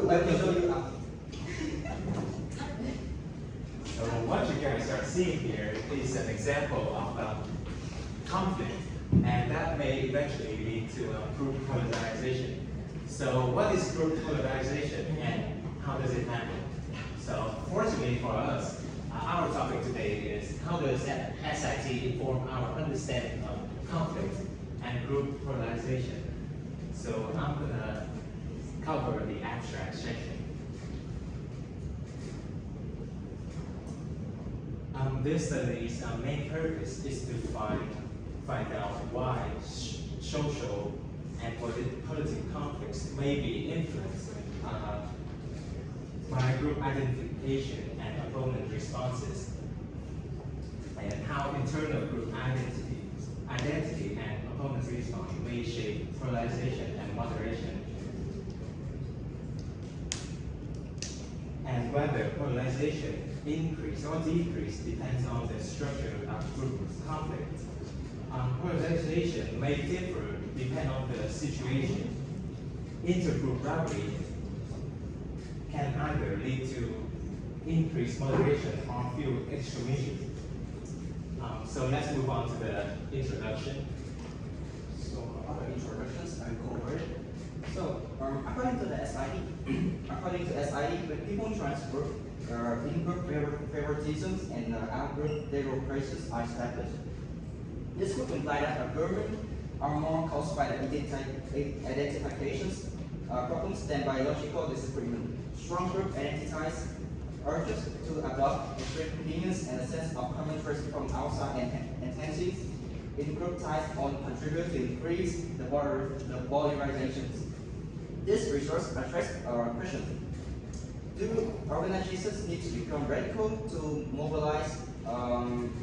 let me show you. So what you guys are seeing here is an example of conflict, and that may eventually lead to group polarization. So what is group polarization and how does it happen? So fortunately for us, our topic today is how does SIT inform our understanding of conflict and group polarization. So I'm going to cover the abstract section. This study's main purpose is to find out why social and political conflicts may be influenced by group identification and opponent responses, and how internal group identity and opponent response may shape polarization and moderation, and whether polarization increase or decrease depends on the structure of group conflict. Polarization may differ depending on the situation. Intergroup rivalry can either lead to increased moderation or fuel extremism. So let's move on to the introduction. So other introductions, I will go over it. So according to the SID, when people transfer in-group favoritisms and out-group derogatories are established. This would imply that urban are more caused by the identifications problems than biological disagreement. Strong group identities urges to adopt extreme opinions and a sense of common traits from outside entities in group ties on contribute to increase the polarizations. This resource addresses our question: do organizations need to become radical to mobilize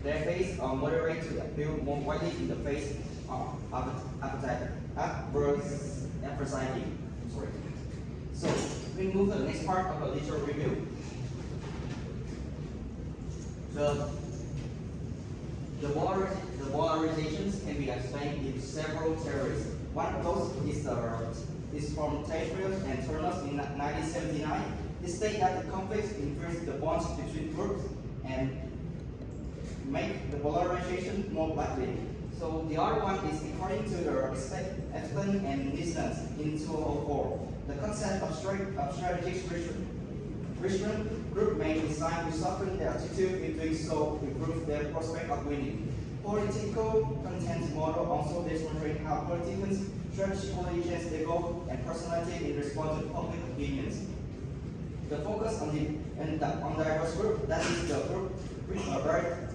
their base or moderate to appeal more widely in the face of adversity? So we move to the next part of the literature review. The polarizations can be explained in several theories. One of those is from Taylor and Turner in 1979. They state that the conflicts increase the bonds between groups and make the polarization more likely. So the other one is according to the Explain and Distance in 2004. The concept of strategic restraint group may decide to soften their attitude in doing so to improve their prospect of winning. Political content model also demonstrate how politicians strategically change their goal and personality in response to public opinions. The focus on diverse group, that is the group with a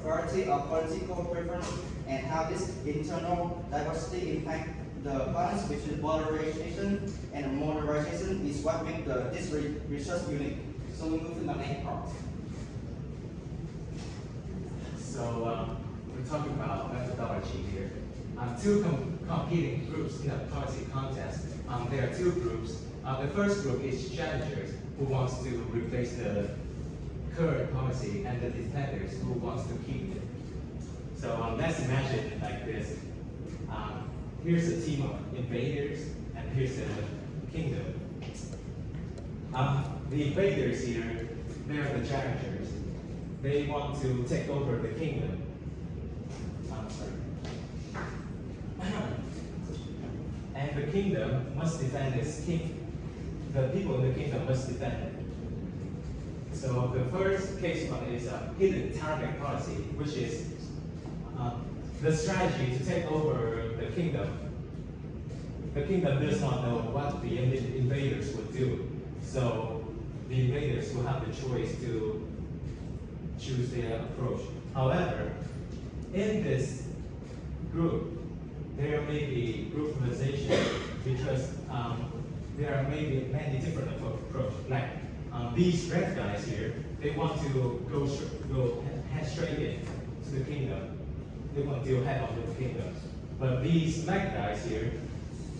variety of political preference, and how this internal diversity impact the balance between polarization and modernization is what makes this research unique. So we move to the next part. So we're talking about methodology here. Two competing groups in a policy contest. There are two groups. The first group is challengers who wants to replace the current policy, and the defenders who wants to keep it. So let's imagine it like this. Here's a team of invaders, and here's the kingdom. The invaders here, they're the challengers. They want to take over the kingdom. And the kingdom must defend its king. The people in the kingdom must defend it. So the first case one is a hidden target policy, which is the strategy to take over the kingdom. The kingdom does not know what the invaders would do. So the invaders will have the choice to choose their approach. However, in this group, there may be groupization because there may be many different approaches. Like these red guys here, they want to go head straight in to the kingdom. They want to head on to the kingdom. But these black guys here,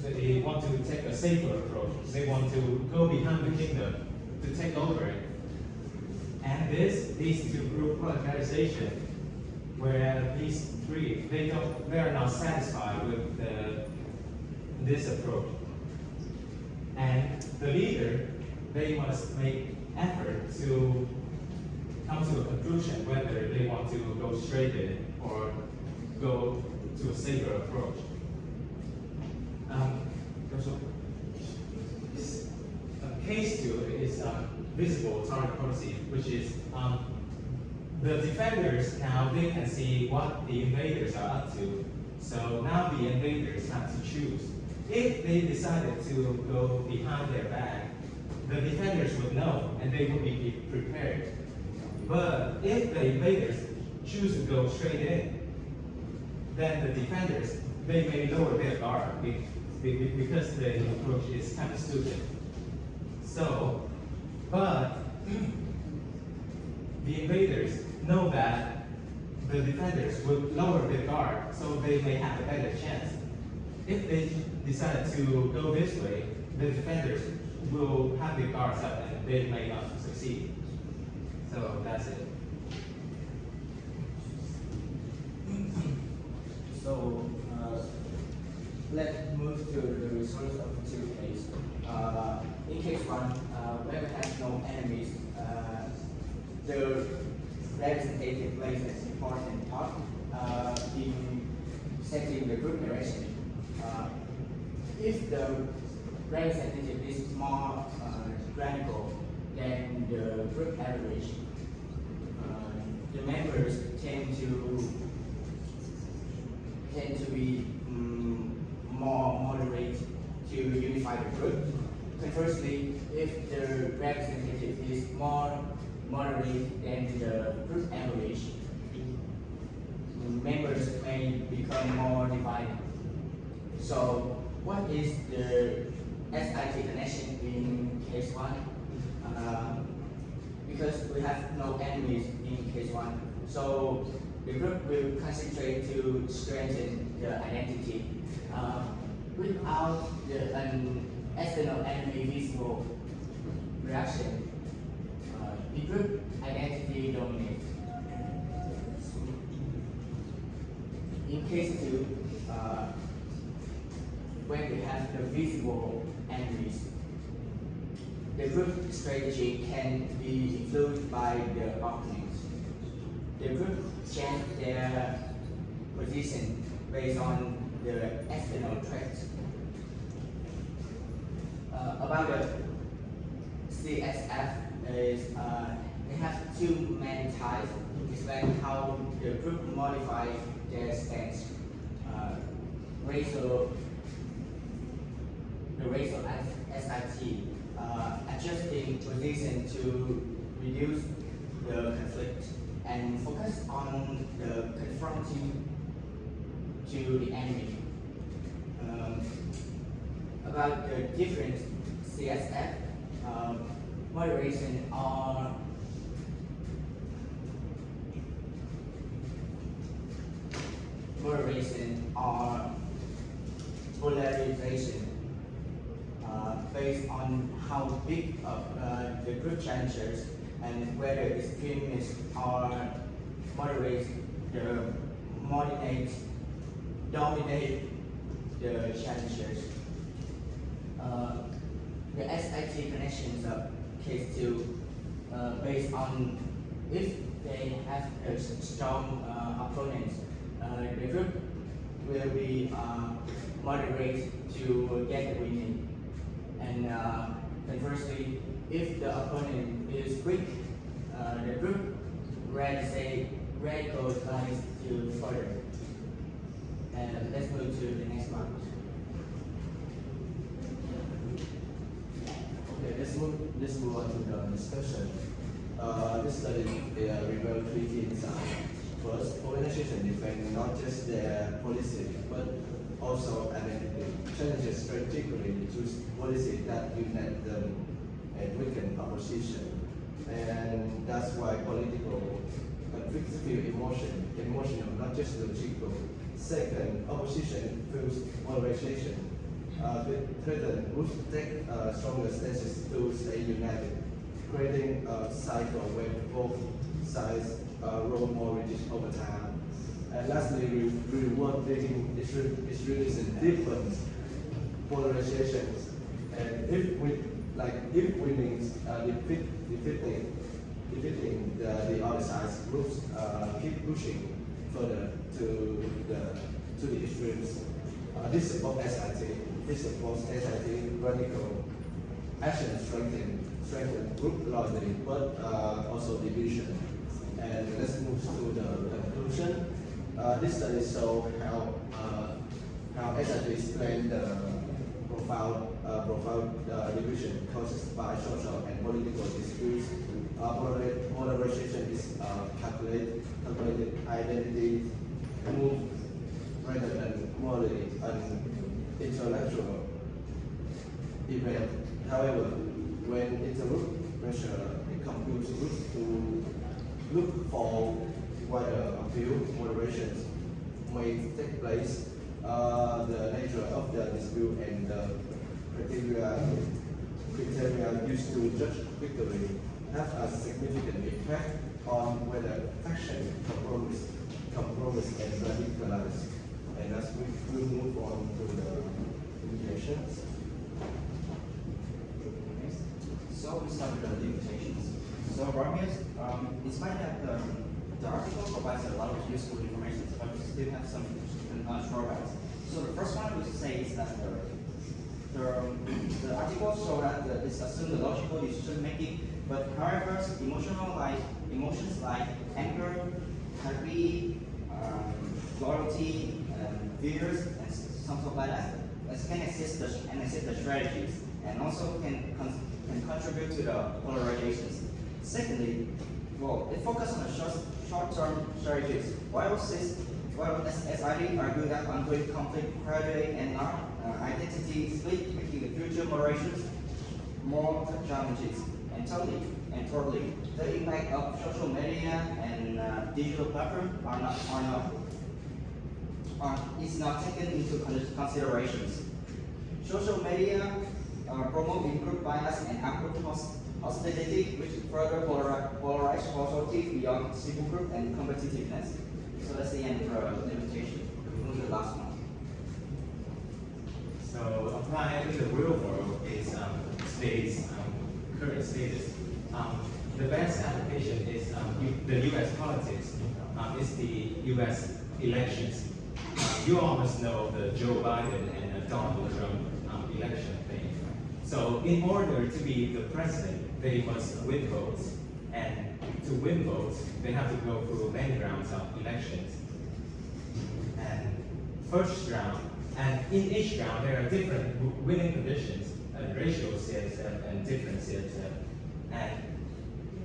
they want to take a safer approach. They want to go behind the kingdom to take over it. And this leads to group polarization, where these three, they are not satisfied with this approach. And the leader, they must make effort to come to a conclusion whether they want to go straight in or go to a safer approach. Case 2 is visible target policy, which is the defenders now they can see what the invaders are up to. So now the invaders have to choose. If they decided to go behind their back, the defenders would know and they would be prepared. But if the invaders choose to go straight in, then the defenders, they may lower their guard because the approach is kind of stupid. So, but the invaders know that the defenders would lower their guard, so they may have a better chance. If they decide to go this way, the defenders will have their guards up and they may not succeed. So that's it. So let's move to the results of the two cases. In case 1, where we have no enemies, the representative plays an important part in setting the group direction. If the representative is more radical than the group average, the members tend to be more moderate to unify the group. Conversely, if the representative is more moderate than the group average, members may become more divided. So, what is the SIT connection in case 1? Because we have no enemies in case 1, so the group will concentrate to strengthen the identity. Without an external enemy visible reaction, the group identity dominates. In case 2, when we have the visible enemies, the group strategy can be influenced by the opponents. The group change their position based on the external threats. About the CSF is they have two main types. Explain how the group modifies their stance. The ratio SIT, adjusting position to reduce the conflict and focus on the confronting to the enemy. About the different CSF, moderation or polarization based on how big of the group challenges and whether extremists or moderates dominate the challenges. The SIT connections of case 2 based on if they have a strong opponent, the group will be moderate to get winning. And conversely, if the opponent is weak, the group radicalize to further. And let's move to the next one. Okay, let's move on to the discussion. This study revealed 3 key insights. First, organizations defend not just their policy, but also identity. Challenges strategically choose policy that unite them and weaken opposition. And that's why political conflicts feel emotional, not just logical. Second, opposition feels polarization. Threaten would take stronger stances to stay united, creating a cycle where both sides grow more rigid over time. And lastly, reward making is really deepens polarizations. And if like if winning, defeating the other side's groups, keep pushing further to the extremes. This supports SIT. This supports SIT radical action strengthen group loyalty, but also division. And let's move to the conclusion. This study shows how SIT explain the profound division caused by social and political disputes. Polarization is calculated identity move rather than morally an intellectual event. However, when intergroup pressure compels groups to look for whether a few moderations may take place, the nature of the dispute and the criteria used to judge victory have a significant impact on whether faction compromise and radicalize. And as we move on to the limitations. So we start with the limitations. So Romeo, in spite that the article provides a lot of useful information, but we still have some drawbacks. So the first one we say is that the article shows that it's assumed the logical decision making, but however, emotions like anger, happy, loyalty, fears, and something like that, can assist the strategies, and also can contribute to the polarizations. Secondly, well, it focuses on the short-term strategies. While SID argue that ongoing conflict graduate and identity split, making the future moderations more challenging. And thirdly, the impact of social media and digital platforms is not taken into considerations. Social media promote in-group bias and out-group hostility, which further polarize hostility beyond civil group and competitiveness. So that's the end of the limitation. We move to the last one. So applying to the real world is current status. The best application is the U.S. politics. It's the U.S. elections. You all must know the Joe Biden and Donald Trump election thing. So in order to be the president, they must win votes. And to win votes, they have to go through many rounds of elections. And first round, and in each round there are different winning conditions, ratio CSF and different CSF. And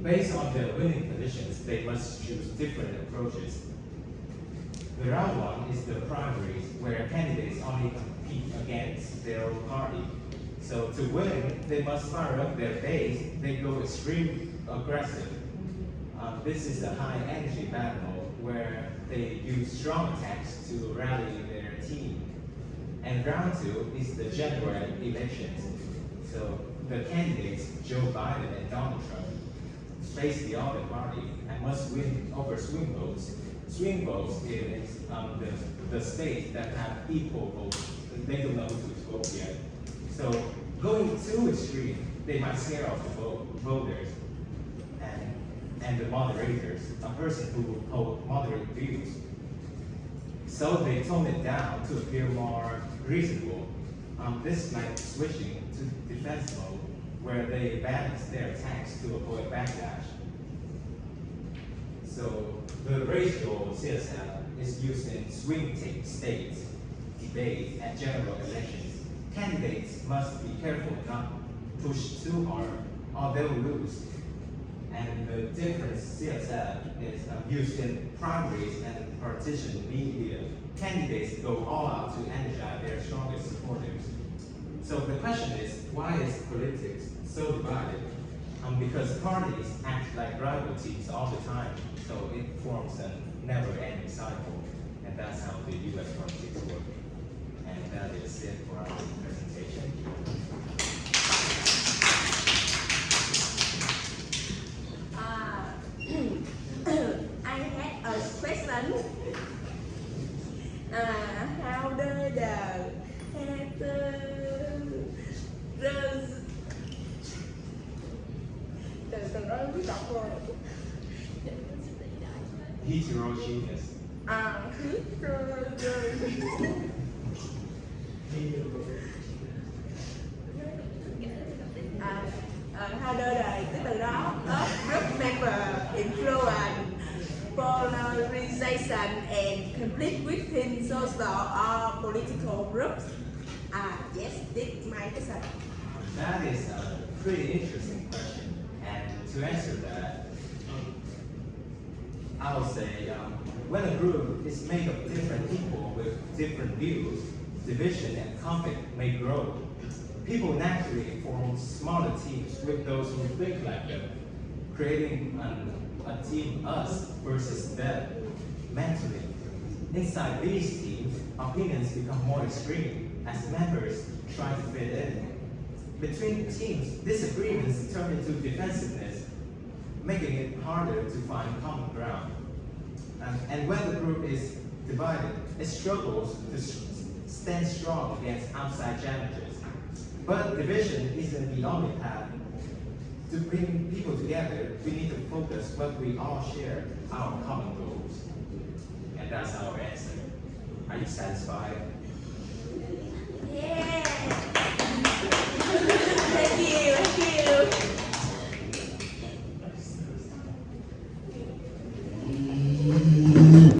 based on the winning conditions, they must choose different approaches. The round one is the primaries, where candidates only compete against their own party. So to win, they must fire up their base. They go extremely aggressive. This is a high energy battle where they use strong attacks to rally their team. And round two is the general elections. So the candidates, Joe Biden and Donald Trump, face the other party and must win over swing votes. Swing votes is the states that have equal votes. They don't know who to vote yet. So going too extreme, they might scare off the voters and the moderators, a person who will hold moderate views. So they tone it down to appear more reasonable. This like switching to defense mode, where they balance their attacks to avoid backlash. So the racial CSF is used in swing states, debates, and general elections. Candidates must be careful not to push too hard or they'll lose. And the different CSF is used in primaries and partisan media. Candidates go all out to energize their strongest supporters. So the question is, why is politics so divided? Because parties act like rival teams all the time, so it forms a never-ending cycle, and that's how the U.S. politics work. And that is it for our presentation. I had a question. How does the từ đó biết đọc rồi. Heterogeneous. Hai đôi đời cái từ đó group member influence polarization and conflict within social or political groups. Yes, this is my question. That is a pretty interesting question. And to answer that, I will say when a group is made of different people with different views, division and conflict may grow. People naturally form smaller teams with those who think like them, creating a team us versus them mentally. Inside these teams, opinions become more extreme as members try to fit in. Between teams, disagreements turn into defensiveness, making it harder to find common ground. And when the group is divided, it struggles to stand strong against outside challenges. But division isn't the only path. To bring people together, we need to focus what we all share, our common goals. And that's our answer. Are you satisfied? Yeah.